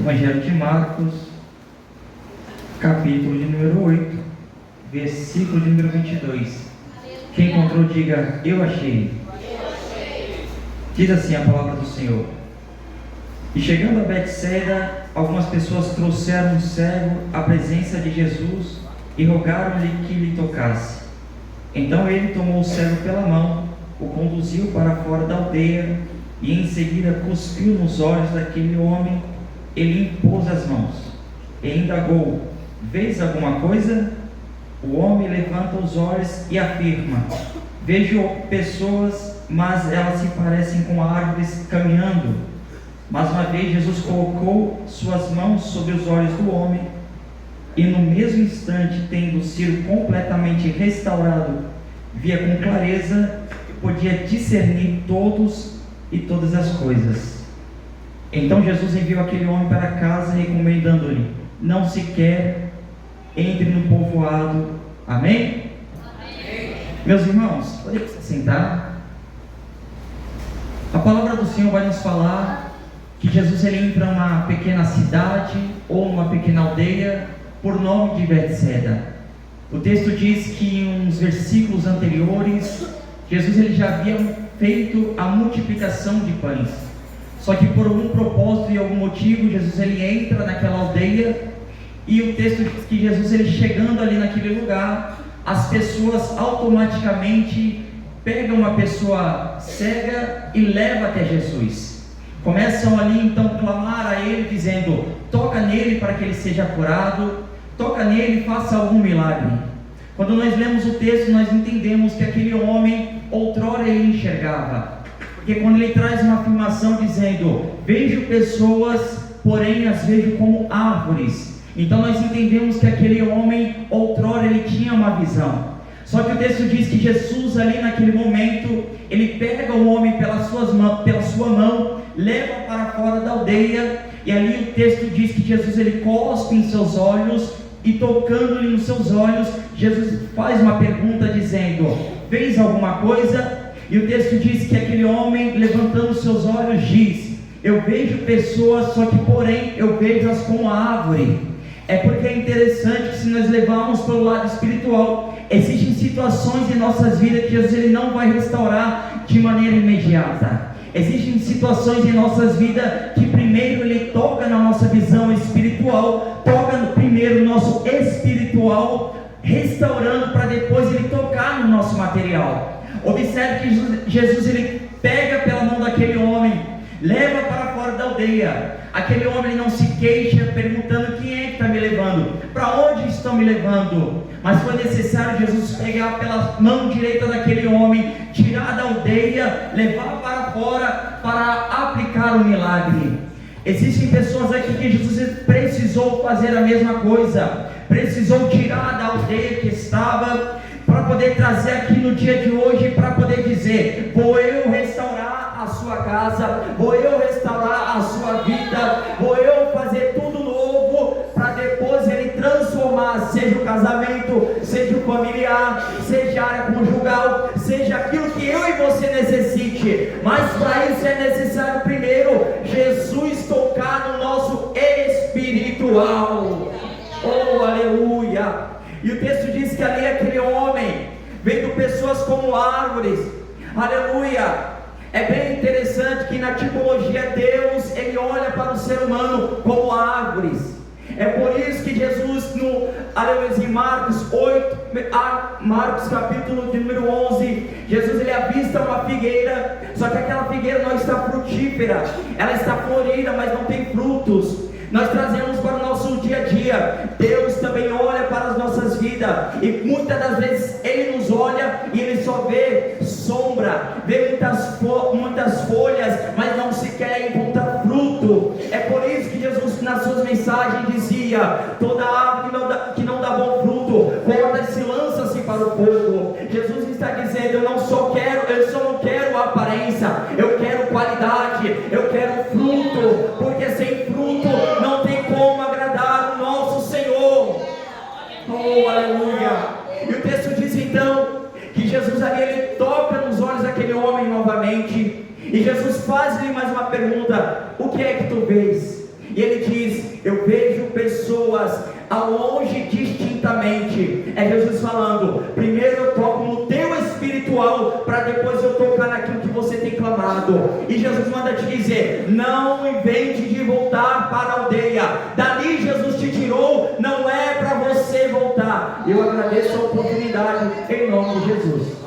Evangelho de Marcos, capítulo de número 8, versículo de número 22. Quem encontrou, diga: eu achei. Diz assim a palavra do Senhor: E chegando a Betsaida, algumas pessoas trouxeram um cego à presença de Jesus e rogaram-lhe que lhe tocasse. Então ele tomou o cego pela mão, o conduziu para fora da aldeia e em seguida cuspiu nos olhos daquele homem e lhe impôs as mãos. E indagou: vês alguma coisa? O homem levanta os olhos e afirma: vejo pessoas, mas elas se parecem com árvores caminhando. Mais uma vez Jesus colocou suas mãos sobre os olhos do homem e no mesmo instante, tendo sido completamente restaurado, via com clareza e podia discernir todos e todas as coisas. Então Jesus enviou aquele homem para casa, recomendando-lhe: não sequer entre no povoado. Amém? Amém. Meus irmãos, podem se sentar. A palavra do Senhor vai nos falar que Jesus ele entra numa pequena cidade ou numa pequena aldeia por nome de Betsaida. O texto diz que em uns versículos anteriores Jesus ele já havia feito a multiplicação de pães. Só que por algum propósito e algum motivo Jesus ele entra naquela aldeia e o texto diz que Jesus ele chegando ali naquele lugar, as pessoas automaticamente pegam uma pessoa cega e levam até Jesus. Começam ali então a clamar a ele dizendo: toca nele para que ele seja curado, toca nele e faça algum milagre. Quando nós lemos o texto, nós entendemos que aquele homem outrora ele enxergava, porque quando ele traz uma afirmação dizendo: vejo pessoas, porém as vejo como árvores, então nós entendemos que aquele homem outrora ele tinha uma visão. Só que o texto diz que Jesus ali naquele momento, ele pega o homem pela sua mão, leva para fora da aldeia, e ali o texto diz que Jesus ele cospe em seus olhos, e tocando-lhe nos seus olhos, Jesus faz uma pergunta dizendo: vês alguma coisa? E o texto diz que aquele homem, levantando seus olhos, diz: eu vejo pessoas, só que porém eu vejo-as como árvore. É porque é interessante que se nós levarmos pelo lado espiritual, existem situações em nossas vidas que Jesus ele não vai restaurar de maneira imediata. Existem situações em nossas vidas que primeiro ele toca na nossa visão espiritual, toca primeiro no nosso espiritual, restaurando para depois ele tocar no nosso material. Observe que Jesus ele pega pela mão daquele homem, leva para fora da aldeia. Aquele homem não se queixa perguntando: quem é que está me levando? Para onde estão me levando? Mas foi necessário Jesus pegar pela mão direita daquele homem, tirar da aldeia, levar para fora para aplicar o milagre. Existem pessoas aqui que Jesus precisou fazer a mesma coisa, precisou tirar da aldeia que estava, para poder trazer aqui no dia de hoje, para poder dizer: vou eu restaurar a sua casa, vou eu restaurar a sua vida, vou eu fazer tudo novo, para depois ele transformar, seja o casamento, seja o familiar, seja a área conjugal, seja aquilo que eu e você necessite. Mas para isso é necessário primeiro Jesus tocar no nosso espiritual. Oh, aleluia! E o texto diz que ali aquele homem, vendo pessoas como árvores, aleluia. É bem interessante que na tipologia Deus, ele olha para o ser humano como árvores. É por isso que Jesus, em Marcos 8, Marcos capítulo de número 11, Jesus ele avista uma figueira, só que aquela figueira não está frutífera, ela está florida, mas não tem frutos. Nós trazemos para o nosso dia a dia. Deus também olha para as nossas vidas, e muitas das vezes Ele nos olha e Ele só vê sombra, vê muitas folhas, mas não sequer encontra fruto. É por isso que Jesus nas suas mensagens dizia: toda árvore que não dá bom fruto, corta-se e lança-se para o fogo. Jesus está dizendo: eu só não quero aparência, eu quero qualidade, eu quero fruto, porque sem fruto não tem como agradar o nosso Senhor. Oh, aleluia! E o texto diz então que Jesus ali ele toca nos olhos daquele homem novamente, e Jesus faz-lhe mais uma pergunta: o que é que tu vês? E E ele diz: eu vejo pessoas ao longe distintamente. É Jesus falando: primeiro eu toco no teu espiritual, para depois eu tocar naquilo que você tem clamado. E Jesus manda te dizer: não invente de voltar para a aldeia. Dali Jesus te tirou, não é para você voltar. Eu agradeço a oportunidade em nome de Jesus.